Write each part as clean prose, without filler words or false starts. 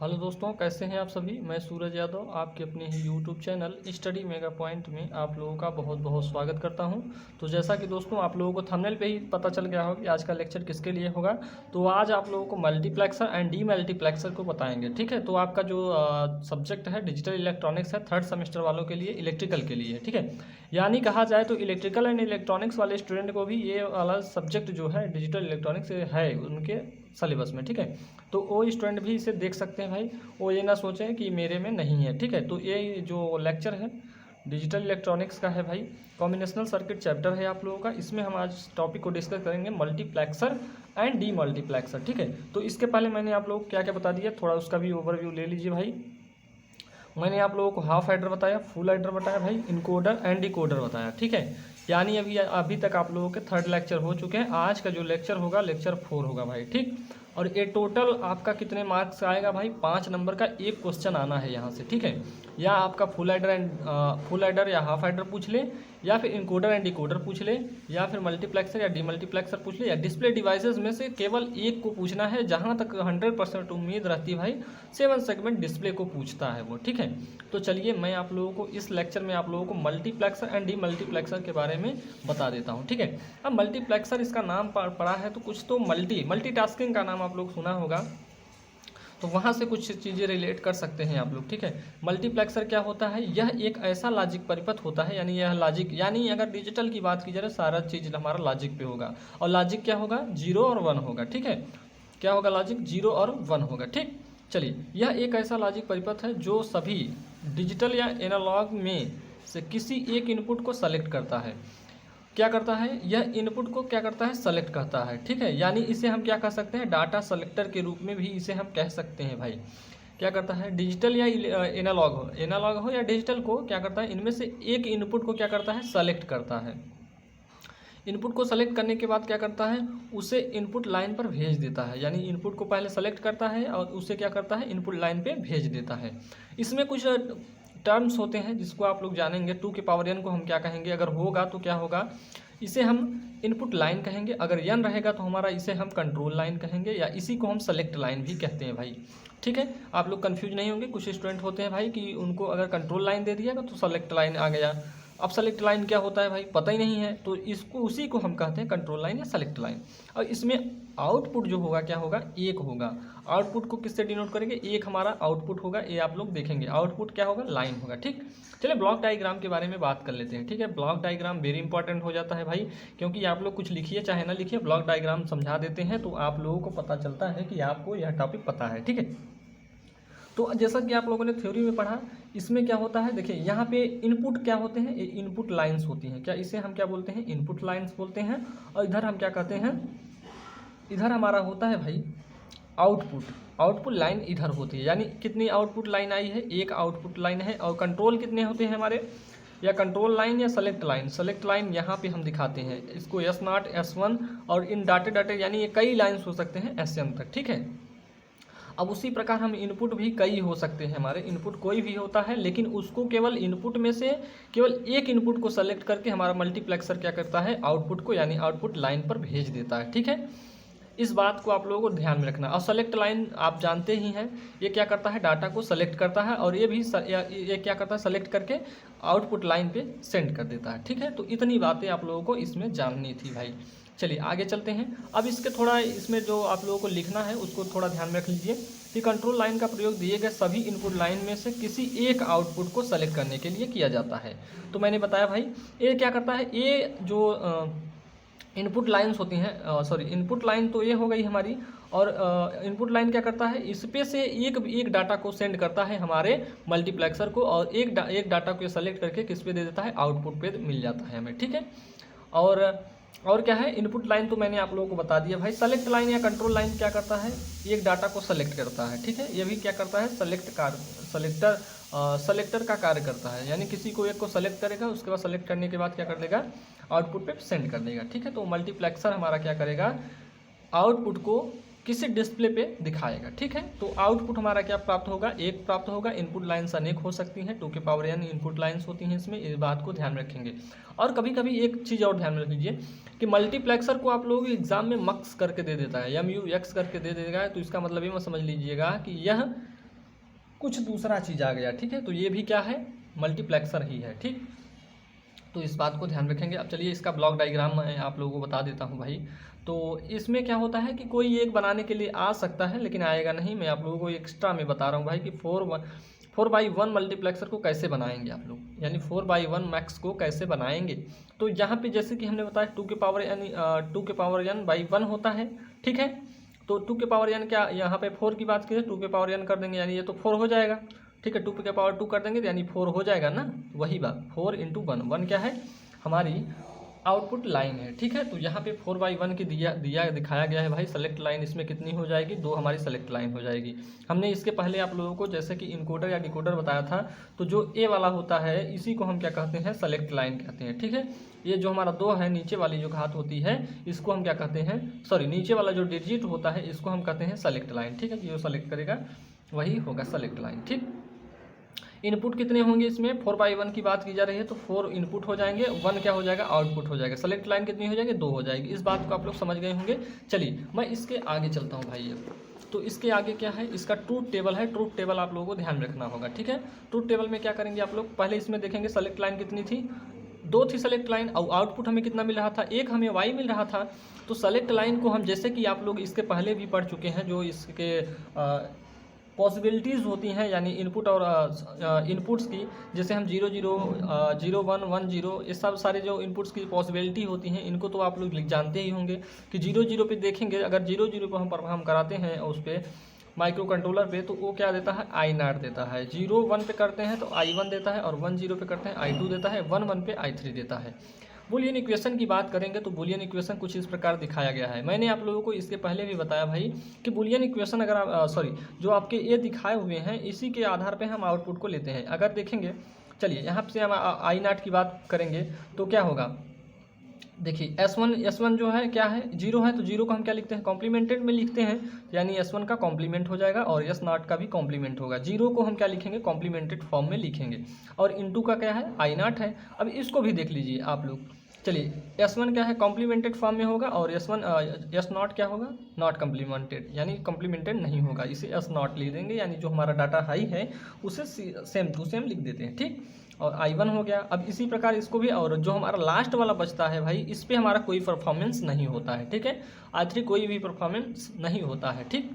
Hello दोस्तों, कैसे हैं आप सभी। मैं सूरज यादव आपके अपने ही YouTube channel study mega point में आप लोगों का बहुत बहुत स्वागत करता हूं। तो जैसा कि दोस्तों आप लोगों को थंबनेल पे ही पता चल गया होगा कि आज का लेक्चर किसके लिए होगा। तो आज आप लोगों को मल्टीप्लेक्सर एंड डी मल्टीप्लेक्सर को बताएंगे। ठीक है, तो आपका जो सब्जेक्ट है डिजिटल इलेक्ट्रॉनिक्स है, थर्ड सेमेस्टर वालों के लिए, इलेक्ट्रिकल के लिए। ठीक है, यानी कहा जाए तो इलेक्ट्रिकल एंड इलेक्ट्रॉनिक्स वाले स्टूडेंट को भी ये वाला सब्जेक्ट जो है डिजिटल इलेक्ट्रॉनिक्स है उनके सिलेबस में। ठीक है, तो वो स्टूडेंट भी इसे देख सकते हैं भाई, वो ये ना सोचें कि मेरे में नहीं है। ठीक है, तो ये जो लेक्चर है डिजिटल इलेक्ट्रॉनिक्स का है भाई, कॉम्बिनेशनल सर्किट चैप्टर है आप लोगों का। इसमें हम आज टॉपिक को डिस्कस करेंगे मल्टीप्लेक्सर एंड डी मल्टीप्लेक्सर। ठीक है, तो इसके पहले मैंने आप लोगों को क्या क्या बता दिया, थोड़ा उसका भी ओवरव्यू ले लीजिए भाई। मैंने आप लोगों को हाफ एडर बताया, फुल एडर बताया भाई, इनकोडर एंड डिकोडर बताया। ठीक है, यानी अभी तक आप लोगों के थर्ड लेक्चर हो चुके हैं। आज का जो लेक्चर होगा लेक्चर 4 होगा भाई। ठीक, और ये टोटल आपका कितने मार्क्स आएगा भाई, 5 नंबर का एक क्वेश्चन आना है यहाँ से। ठीक है, या आपका फुल एडर या हाफ एडर पूछ ले, या फिर इनकोडर एंड डिकोडर पूछ ले, या फिर मल्टीप्लेक्सर या डीमल्टीप्लेक्सर पूछ ले, या डिस्प्ले डिवाइसेस में से केवल एक को पूछना है। जहाँ तक 100% उम्मीद रहती है भाई 7 सेगमेंट डिस्प्ले को पूछता है वो। ठीक है, तो चलिए मैं आप लोगों को इस लेक्चर में आप लोगों को मल्टीप्लेक्सर एंड डीमल्टीप्लेक्सर के बारे में बता देता हूँ। ठीक है, अब मल्टीप्लेक्सर इसका नाम पढ़ा है तो कुछ तो मल्टीटास्किंग का नाम आप लोग सुना होगा, तो वहाँ से कुछ चीज़ें रिलेट कर सकते हैं आप लोग। ठीक है, मल्टीप्लेक्सर क्या होता है, यह एक ऐसा लॉजिक परिपथ होता है, यानी यह लॉजिक, यानी अगर डिजिटल की बात की जाए सारा चीज़ हमारा लॉजिक पे होगा। और लॉजिक क्या होगा, 0 और 1 होगा। ठीक है, क्या होगा, लॉजिक 0 और 1 होगा। ठीक, चलिए, यह एक ऐसा लॉजिक परिपथ है जो सभी डिजिटल या एनालॉग में से किसी एक इनपुट को सेलेक्ट करता है। क्या करता है, यह इनपुट को क्या करता है, सेलेक्ट करता है। ठीक है, यानी इसे हम क्या कह सकते हैं, डाटा सेलेक्टर के रूप में भी इसे हम कह सकते हैं भाई। क्या करता है, डिजिटल या एनालॉग हो या डिजिटल को क्या करता है, इनमें से एक इनपुट को क्या करता है, सेलेक्ट करता है। इनपुट को सेलेक्ट करने के बाद क्या करता है, उसे इनपुट लाइन पर भेज देता है। यानी इनपुट को पहले सेलेक्ट करता है और उसे क्या करता है, इनपुट लाइन पे भेज देता है। इसमें कुछ टर्म्स होते हैं जिसको आप लोग जानेंगे। 2 की पावर n को हम क्या कहेंगे, अगर होगा तो क्या होगा, इसे हम इनपुट लाइन कहेंगे। अगर n रहेगा तो हमारा इसे हम कंट्रोल लाइन कहेंगे, या इसी को हम सेलेक्ट लाइन भी कहते हैं भाई। ठीक है, आप लोग कंफ्यूज नहीं होंगे। कुछ स्टूडेंट होते हैं भाई कि उनको अगर कंट्रोल लाइन दे दिया तो सेलेक्ट लाइन आ गया। अब सेलेक्ट लाइन क्या होता है भाई पता ही नहीं है, तो इसको उसी को हम कहते हैं कंट्रोल लाइन या सेलेक्ट लाइन। और इसमें आउटपुट जो होगा क्या होगा, 1 होगा। आउटपुट को किससे डिनोट करेंगे, 1 हमारा आउटपुट होगा, ये आप लोग देखेंगे। आउटपुट क्या होगा, लाइन होगा। ठीक, चलिए ब्लॉक डायग्राम के बारे में बात कर लेते हैं। ठीक है, ब्लॉक डायग्राम वेरी इंपॉर्टेंट हो जाता है भाई, क्योंकि आप लोग कुछ लिखिए चाहे ना लिखिए, ब्लॉक डायग्राम समझा देते हैं तो आप लोगों को पता चलता है कि आपको यह टॉपिक पता है। ठीक है, तो जैसा कि आप लोगों ने थ्योरी में पढ़ा, इसमें क्या होता है, देखिए यहाँ पे इनपुट क्या होते हैं, इनपुट लाइंस होती हैं। क्या इसे हम क्या बोलते हैं, इनपुट लाइंस बोलते हैं। और इधर हम क्या कहते हैं, इधर हमारा होता है भाई आउटपुट। आउटपुट लाइन इधर होती है, यानी कितनी आउटपुट लाइन आई है, एक आउटपुट लाइन है। और कंट्रोल कितने होते हैं हमारे, या कंट्रोल लाइन या सेलेक्ट लाइन। सेलेक्ट लाइन यहाँ पे हम दिखाते हैं इसको S0 S1, और इन डाटे यानी ये कई लाइन्स हो सकते हैं SM तक। ठीक है, अब उसी प्रकार हम इनपुट भी कई हो सकते हैं, हमारे इनपुट कोई भी होता है, लेकिन उसको केवल इनपुट में से केवल एक इनपुट को सेलेक्ट करके हमारा मल्टीप्लेक्सर क्या करता है, आउटपुट को यानी आउटपुट लाइन पर भेज देता है। ठीक है, इस बात को आप लोगों को ध्यान में रखना। और सेलेक्ट लाइन आप जानते ही हैं, ये क्या करता है, डाटा को सेलेक्ट करता है, और ये क्या करता है, सेलेक्ट करके आउटपुट लाइन पे सेंड कर देता है। ठीक है, तो इतनी बातें आप लोगों को इसमें जाननी थी भाई। चलिए आगे चलते हैं। अब इसके थोड़ा इसमें जो आप लोगों को लिखना है उसको थोड़ा ध्यान में रख लीजिए कि कंट्रोल लाइन का प्रयोग दिए गए सभी इनपुट लाइन में से किसी एक आउटपुट को सेलेक्ट करने के लिए किया जाता है। तो मैंने बताया भाई ये क्या करता है, ये जो इनपुट लाइन्स होती हैं, सॉरी इनपुट लाइन तो ये हो गई हमारी, और इनपुट लाइन क्या करता है, इस पे से एक डाटा को सेंड करता है हमारे मल्टीप्लेक्सर को, और एक डाटा को सेलेक्ट करके किस पे दे देता है, आउटपुट पे मिल जाता है हमें। ठीक है, और क्या है, इनपुट लाइन तो मैंने आप लोगों को बता दिया भाई। सेलेक्ट लाइन या कंट्रोल लाइन क्या करता है, एक डाटा को सेलेक्ट करता है। ठीक है, ये भी क्या करता है, सेलेक्टर का कार्य करता है, यानी किसी को एक को सेलेक्ट करेगा, उसके बाद सेलेक्ट करने के बाद क्या कर देगा, आउटपुट पे सेंड कर देगा। ठीक है, तो मल्टीप्लेक्सर हमारा क्या करेगा, आउटपुट को किसी डिस्प्ले पे दिखाएगा। ठीक है, तो आउटपुट हमारा क्या प्राप्त होगा, एक प्राप्त होगा। इनपुट लाइन्स अनेक हो सकती हैं, 2 की पावर n इनपुट लाइन्स होती हैं इसमें, इस बात को ध्यान में रखेंगे। और कभी कभी एक चीज़ और ध्यान में रख लीजिए कि मल्टीप्लेक्सर को आप लोगों को एग्जाम में मक्स करके दे देता है, MUX करके दे देगा, तो इसका मतलब ये मत समझ लीजिएगा कि यह कुछ दूसरा चीज़ आ गया, ठीक है। तो ये भी क्या है, मल्टीप्लेक्सर ही है, ठीक। तो इस बात को ध्यान रखेंगे। अब चलिए इसका ब्लॉक डायग्राम मैं आप लोगों को बता देता हूँ भाई। तो इसमें क्या होता है कि कोई एक बनाने के लिए आ सकता है लेकिन आएगा नहीं। मैं आप लोगों को एक्स्ट्रा में बता रहा हूँ भाई कि 4x1 मल्टीप्लेक्सर को कैसे बनाएंगे आप लोग, यानी 4x1 मैक्स को कैसे बनाएंगे। तो यहाँ पे जैसे कि हमने बताया 2 के पावर यानी 2 के पावर n बाई 1 होता है, ठीक है। तो 2 के पावर n क्या, यहाँ पे 4 की बात करें 2 के पावर n कर देंगे यानी ये तो 4 हो जाएगा, ठीक है। 2 के पावर 2 कर देंगे तो यानी 4 हो जाएगा ना, वही बात 4 × 1, 1 क्या है हमारी आउटपुट लाइन है, ठीक है। तो यहाँ पे 4x1 की दिखाया गया है भाई। सेलेक्ट लाइन इसमें कितनी हो जाएगी, 2 हमारी सेलेक्ट लाइन हो जाएगी। हमने इसके पहले आप लोगों को जैसे कि इनकोडर या डिकोडर बताया था, तो जो ए वाला होता है इसी को हम क्या कहते हैं, सेलेक्ट लाइन कहते हैं, ठीक है। ये जो हमारा 2 है, नीचे वाली जो घात होती है इसको हम क्या कहते हैं, सॉरी नीचे वाला जो डिजिट होता है इसको हम कहते हैं सेलेक्ट लाइन, ठीक है। जो सेलेक्ट करेगा वही होगा सेलेक्ट लाइन, ठीक। इनपुट कितने होंगे इसमें, 4x1 की बात की जा रही है तो 4 इनपुट हो जाएंगे, 1 क्या हो जाएगा आउटपुट हो जाएगा। सेलेक्ट लाइन कितनी हो जाएगी, 2 हो जाएगी। इस बात को आप लोग समझ गए होंगे। चलिए मैं इसके आगे चलता हूँ भाई। अब तो इसके आगे क्या है, इसका ट्रूथ टेबल है। ट्रूथ टेबल आप लोगों को ध्यान में रखना होगा, ठीक है। ट्रूथ टेबल में क्या करेंगे आप लोग, पहले इसमें देखेंगे सेलेक्ट लाइन कितनी थी, 2 थी सेलेक्ट लाइन और आउटपुट हमें कितना मिल रहा था, 1 हमें y मिल रहा था। तो सेलेक्ट लाइन को हम जैसे कि आप लोग इसके पहले भी पढ़ चुके हैं, जो इसके पॉसिबिलिटीज़ होती हैं यानी इनपुट और इनपुट्स की, जैसे हम 0 0 0 1 1 0 ये सब सारे जो इनपुट्स की पॉसिबिलिटी होती हैं इनको तो आप लोग जानते ही होंगे कि 0 0 पे देखेंगे, अगर 0 0 पर हम परफॉर्म कराते हैं उस पर माइक्रो कंट्रोलर पे तो वो क्या देता है, I0 देता है। 0 1 पे करते हैं तो I1 देता है और 1 0 पे करते हैं I2 देता है, 1 1 पे I3 देता है। बुलियन इक्वेशन की बात करेंगे तो बुलियन इक्वेशन कुछ इस प्रकार दिखाया गया है। मैंने आप लोगों को इसके पहले भी बताया भाई कि बुलियन इक्वेशन अगर आप जो आपके ये दिखाए हुए हैं इसी के आधार पे हम आउटपुट को लेते हैं। अगर देखेंगे, चलिए यहाँ से हम I0 की बात करेंगे तो क्या होगा, देखिए S1 जो है क्या है, 0 है तो 0 को हम क्या लिखते हैं, कॉम्प्लीमेंटेड में लिखते हैं, यानी S1 का कॉम्प्लीमेंट हो जाएगा और S0 का भी कॉम्प्लीमेंट होगा। 0 को हम क्या लिखेंगे, कॉम्प्लीमेंटेड फॉर्म में लिखेंगे और इनटू का क्या है, I0 है। अब इसको भी देख लीजिए आप लोग। चलिए S1 क्या है, कॉम्प्लीमेंटेड फॉर्म में होगा और S0 क्या होगा, नॉट कॉम्प्लीमेंटेड, यानी कॉम्प्लीमेंटेड नहीं होगा, इसे S0 लिख देंगे, यानी जो हमारा डाटा हाई है उसे सेम टू सेम लिख देते हैं, ठीक। और I1 हो गया। अब इसी प्रकार इसको भी, और जो हमारा लास्ट वाला बचता है भाई इस पे हमारा कोई परफॉर्मेंस नहीं होता है, ठीक है। I3 कोई भी परफॉर्मेंस नहीं होता है, ठीक।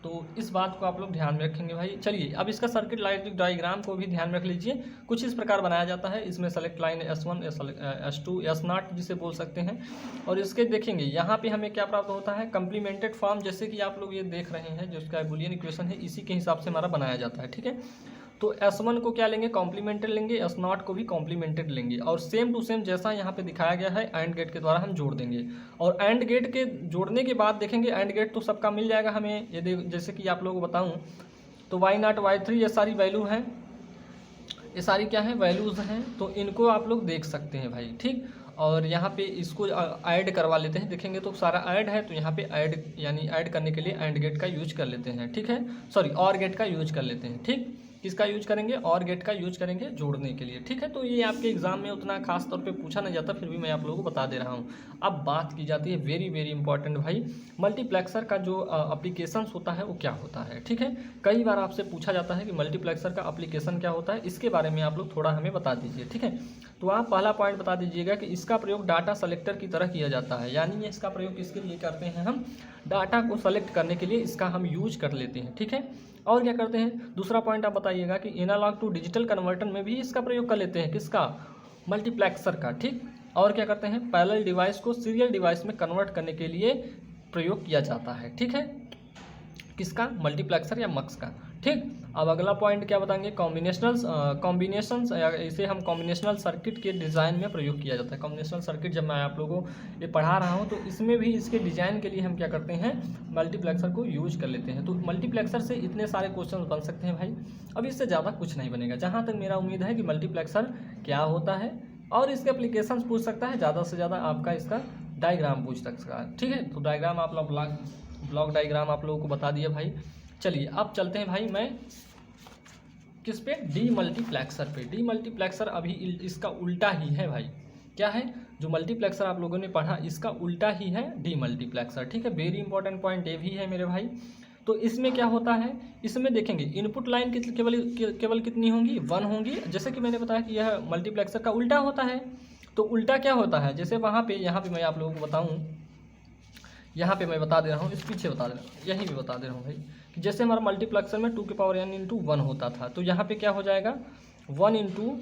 तो इस बात को आप लोग ध्यान में रखेंगे भाई। चलिए अब इसका सर्किट लाइट डायग्राम को भी ध्यान में रख लीजिए। कुछ इस प्रकार बनाया जाता है, इसमें select line S1 S2 S0 जिसे बोल सकते हैं। और इसके देखेंगे यहाँ पे हमें क्या प्राप्त होता है, कम्प्लीमेंटेड फॉर्म, जैसे कि आप लोग ये देख रहे हैं जो इसका बुलियन इक्वेशन है इसी के हिसाब से हमारा बनाया जाता है, ठीक है। तो S1 को क्या लेंगे, कॉम्प्लीमेंटेड लेंगे, S0 को भी कॉम्प्लीमेंटेड लेंगे और सेम टू सेम जैसा यहाँ पे दिखाया गया है एंड गेट के द्वारा हम जोड़ देंगे। और एंड गेट के जोड़ने के बाद देखेंगे एंड गेट तो सबका मिल जाएगा हमें। ये जैसे कि आप लोगों को बताऊँ तो Y0 Y3 ये सारी वैल्यू हैं, ये सारी क्या है, वैल्यूज़ हैं। तो इनको आप लोग देख सकते हैं भाई, ठीक। और यहाँ पे इसको ऐड करवा लेते हैं, देखेंगे तो सारा ऐड है, तो यहाँ पे ऐड यानी ऐड करने के लिए एंड गेट का यूज कर लेते हैं, ठीक है। सॉरी और गेट का यूज कर लेते हैं, ठीक। किसका यूज करेंगे, और गेट का यूज करेंगे जोड़ने के लिए, ठीक है। तो ये आपके एग्जाम में उतना खास तौर पे पूछा नहीं जाता, फिर भी मैं आप लोगों को बता दे रहा हूँ। अब बात की जाती है वेरी वेरी इंपॉर्टेंट भाई, मल्टीप्लेक्सर का जो एप्लीकेशंस होता है वो क्या होता है, ठीक है। कई बार आपसे पूछा जाता है कि मल्टीप्लेक्सर का एप्लीकेशन क्या होता है, इसके बारे में आप लोग थोड़ा हमें बता दीजिए, ठीक है। तो आप पहला पॉइंट बता दीजिएगा कि इसका प्रयोग डाटा सेलेक्टर की तरह किया जाता है, यानी ये इसका प्रयोग किसके लिए करते हैं, हम डाटा को सेलेक्ट करने के लिए इसका हम यूज कर लेते हैं, ठीक है। और क्या करते हैं, दूसरा पॉइंट आप बताइएगा कि एनालॉग टू डिजिटल कन्वर्टर में भी इसका प्रयोग कर लेते हैं, किसका, मल्टीप्लेक्सर का, ठीक। और क्या करते हैं, पैरेलल डिवाइस को सीरियल डिवाइस में कन्वर्ट करने के लिए प्रयोग किया जाता है, ठीक है। किसका, मल्टीप्लेक्सर या मक्स का, ठीक। अब अगला पॉइंट क्या बताएंगे, कॉम्बिनेशंस, इसे हम कॉम्बिनेशनल सर्किट के डिज़ाइन में प्रयोग किया जाता है। कॉम्बिनेशनल सर्किट जब मैं आप लोगों को ये पढ़ा रहा हूँ तो इसमें भी इसके डिज़ाइन के लिए हम क्या करते हैं, मल्टीप्लेक्सर को यूज कर लेते हैं। तो मल्टीप्लेक्सर से इतने सारे क्वेश्चन बन सकते हैं भाई, अब इससे ज़्यादा कुछ नहीं बनेगा। जहाँ तक मेरा उम्मीद है कि मल्टीप्लेक्सर क्या होता है और इसके एप्लीकेशन पूछ सकता है, ज़्यादा से ज़्यादा आपका इसका डायग्राम पूछ सकता है, ठीक है। तो डायग्राम आप लोग ब्लॉक डायग्राम आप लोगों को बता दिया भाई। चलिए अब चलते हैं भाई, मैं किस पे, डी मल्टीप्लेक्सर पे। डी मल्टीप्लेक्सर अभी इसका उल्टा ही है भाई, क्या है, जो मल्टीप्लेक्सर आप लोगों ने पढ़ा इसका उल्टा ही है डी मल्टीप्लेक्सर, ठीक है। वेरी इंपॉर्टेंट पॉइंट ये भी है मेरे भाई। तो इसमें क्या होता है, इसमें देखेंगे इनपुट लाइन केवल कितनी होंगी, 1 होंगी। जैसे कि मैंने बताया कि यह मल्टीप्लेक्सर का उल्टा होता है। तो उल्टा क्या होता है, जैसे यहाँ पे मैं आप लोगों को बताऊँ, यहाँ पे मैं बता दे रहा हूँ, इस पीछे बता दे रहा हूँ, यहीं भी बता दे रहा हूँ भाई, कि जैसे हमारा मल्टीप्लेक्सर में 2n इंटू 1 होता था, तो यहाँ पे क्या हो जाएगा 1 इंटू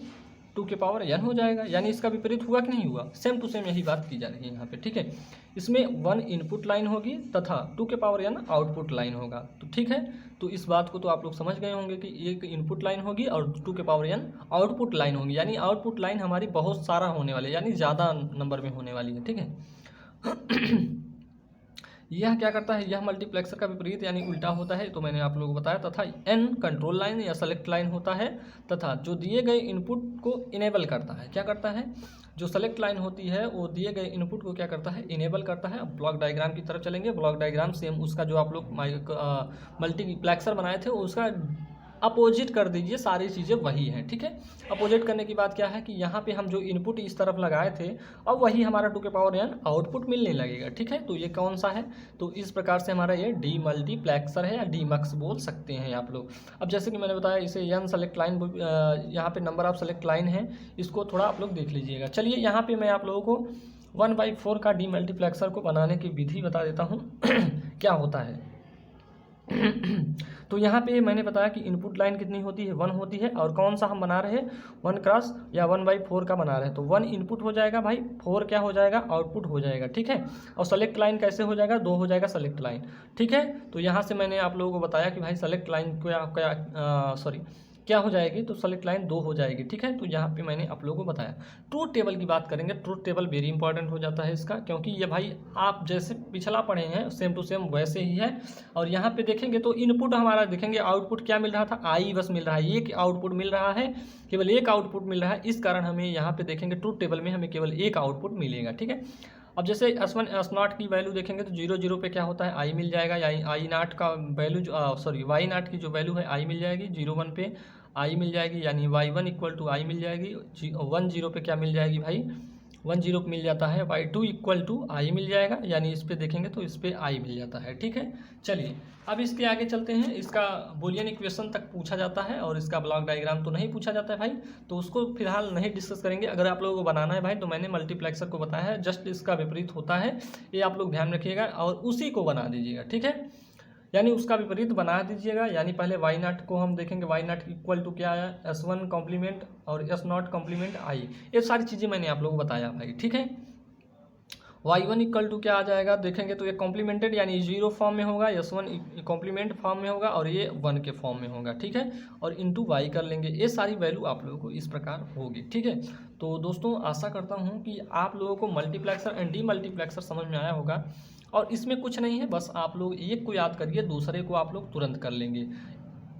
2n हो जाएगा। यानी इसका विपरीत हुआ कि नहीं हुआ, सेम टू सेम यही बात की जा रही है यहाँ पे, ठीक है। इसमें 1 इनपुट लाइन होगी तथा 2n आउटपुट लाइन होगा। तो ठीक है, तो इस बात को तो आप लोग समझ गए होंगे कि एक इनपुट लाइन होगी और 2n आउटपुट लाइन होगी। यानी आउटपुट लाइन हमारी बहुत सारा होने वाली है, यानी ज़्यादा नंबर में होने वाली है, ठीक है। यह क्या करता है, यह मल्टीप्लेक्सर का विपरीत यानी उल्टा होता है, तो मैंने आप लोगों को बताया। तथा n कंट्रोल लाइन या सेलेक्ट लाइन होता है तथा जो दिए गए इनपुट को इनेबल करता है। क्या करता है, जो सेलेक्ट लाइन होती है वो दिए गए इनपुट को क्या करता है, इनेबल करता है। अब ब्लॉक डायग्राम की तरफ चलेंगे। ब्लॉक डायग्राम सेम उसका जो आप लोग मल्टीप्लेक्सर बनाए थे उसका अपोजिट कर दीजिए, सारी चीज़ें वही हैं, ठीक है। अपोजिट करने की बात क्या है कि यहाँ पे हम जो इनपुट इस तरफ लगाए थे अब वही हमारा 2n आउटपुट मिलने लगेगा, ठीक है। तो ये कौन सा है, तो इस प्रकार से हमारा ये डी मल्टीप्लेक्सर है या डीमक्स बोल सकते हैं आप लोग। अब जैसे कि मैंने बताया इसे n सेलेक्ट लाइन, यहाँ पे नंबर ऑफ सेलेक्ट लाइन है, इसको थोड़ा आप लोग देख लीजिएगा। चलिए यहाँ पर मैं आप लोगों को 1/4 का डी मल्टीप्लेक्सर को बनाने की विधि बता देता हूँ क्या होता है। तो यहाँ पे मैंने बताया कि इनपुट लाइन कितनी होती है, 1 होती है, और कौन सा हम बना रहे हैं 1 क्रॉस या 1/4 का बना रहे हैं। तो 1 इनपुट हो जाएगा भाई, 4 क्या हो जाएगा, आउटपुट हो जाएगा, ठीक है। और सेलेक्ट लाइन कैसे हो जाएगा, 2 हो जाएगा सेलेक्ट लाइन, ठीक है। तो यहाँ से मैंने आप लोगों को बताया कि भाई सेलेक्ट लाइन क्या हो जाएगी, तो सेलेक्ट लाइन 2 हो जाएगी, ठीक है। तो यहाँ पे मैंने आप लोगों को बताया। ट्रूथ टेबल की बात करेंगे, ट्रूथ टेबल वेरी इंपॉर्टेंट हो जाता है इसका, क्योंकि ये भाई आप जैसे पिछला पढ़े हैं सेम टू सेम वैसे ही है। और यहाँ पे देखेंगे तो इनपुट हमारा देखेंगे आउटपुट क्या मिल रहा था, आई बस मिल रहा है, एक आउटपुट मिल रहा है, केवल एक आउटपुट मिल रहा है। इस कारण हमें यहाँ पे देखेंगे ट्रूथ टेबल में हमें केवल एक आउटपुट मिलेगा, ठीक है। अब जैसे S1 S0 की वैल्यू देखेंगे तो 0 0 पे क्या होता है, आई मिल जाएगा, यानी I0 का वैल्यू Y0 की जो वैल्यू है आई मिल जाएगी, 0 1 पे आई मिल जाएगी, यानी Y1 इक्वल टू आई मिल जाएगी। 1 0 पे क्या मिल जाएगी भाई, 1 0 मिल जाता है। Y2 इक्वल टू आई मिल जाएगा, यानी इस पे देखेंगे तो इस पे आई मिल जाता है, ठीक है। चलिए अब इसके आगे चलते हैं। इसका बूलियन इक्वेशन तक पूछा जाता है और इसका ब्लॉक डायग्राम तो नहीं पूछा जाता है भाई, तो उसको फिलहाल नहीं डिस्कस करेंगे। अगर आप लोगों को बनाना है भाई तो मैंने मल्टीप्लेक्सर को बताया है, जस्ट इसका विपरीत होता है, ये आप लोग ध्यान रखिएगा और उसी को बना दीजिएगा, ठीक है। यानी उसका विपरीत बना दीजिएगा। यानी पहले Y0 को हम देखेंगे, Y0 इक्वल टू क्या आया, S1 कॉम्प्लीमेंट और S0 कॉम्प्लीमेंट आई, ये सारी चीज़ें मैंने आप लोगों को बताया भाई, ठीक है। Y1 इक्वल टू क्या आ जाएगा, देखेंगे तो ये कॉम्प्लीमेंटेड यानी 0 फॉर्म में होगा, S1 कॉम्प्लीमेंट फॉर्म में होगा और ये 1 के फॉर्म में होगा, ठीक है। और इंटू Y कर लेंगे, ये सारी वैल्यू आप लोगों को इस प्रकार होगी, ठीक है। तो दोस्तों आशा करता हूँ कि आप लोगों को मल्टीप्लेक्सर एंड डी मल्टीप्लेक्सर समझ में आया होगा। और इसमें कुछ नहीं है, बस आप लोग एक को याद करिए, दूसरे को आप लोग तुरंत कर लेंगे।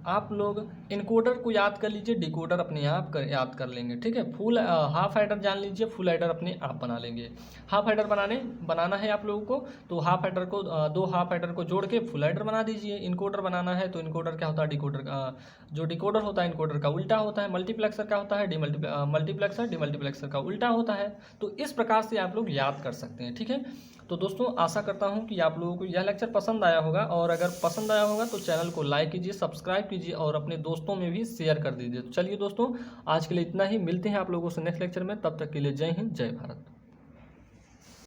आप लोग इनकोडर को याद कर लीजिए, डिकोडर अपने आप याद कर लेंगे, ठीक है। फुल हाफ एडर जान लीजिए, फुल एडर अपने आप बना लेंगे। हाफ एडर बनाना है आप लोगों को, तो हाफ एडर को 2 हाफ एडर को जोड़ के फुल एडर बना दीजिए। इनकोडर बनाना है तो इनकोडर क्या होता है, डिकोडर का जो डिकोडर होता है इनकोडर का उल्टा होता है। मल्टीप्लेक्सर क्या होता है, मल्टीप्लेक्सर का उल्टा होता है। तो इस प्रकार से आप लोग याद कर सकते हैं, ठीक है। तो दोस्तों आशा करता हूं कि आप लोगों को यह लेक्चर पसंद आया होगा, और अगर पसंद आया होगा तो चैनल को लाइक कीजिए, सब्सक्राइब कीजिए और अपने दोस्तों में भी शेयर कर दीजिए। तो चलिए दोस्तों आज के लिए इतना ही, मिलते हैं आप लोगों से नेक्स्ट लेक्चर में, तब तक के लिए जय हिंद जय भारत।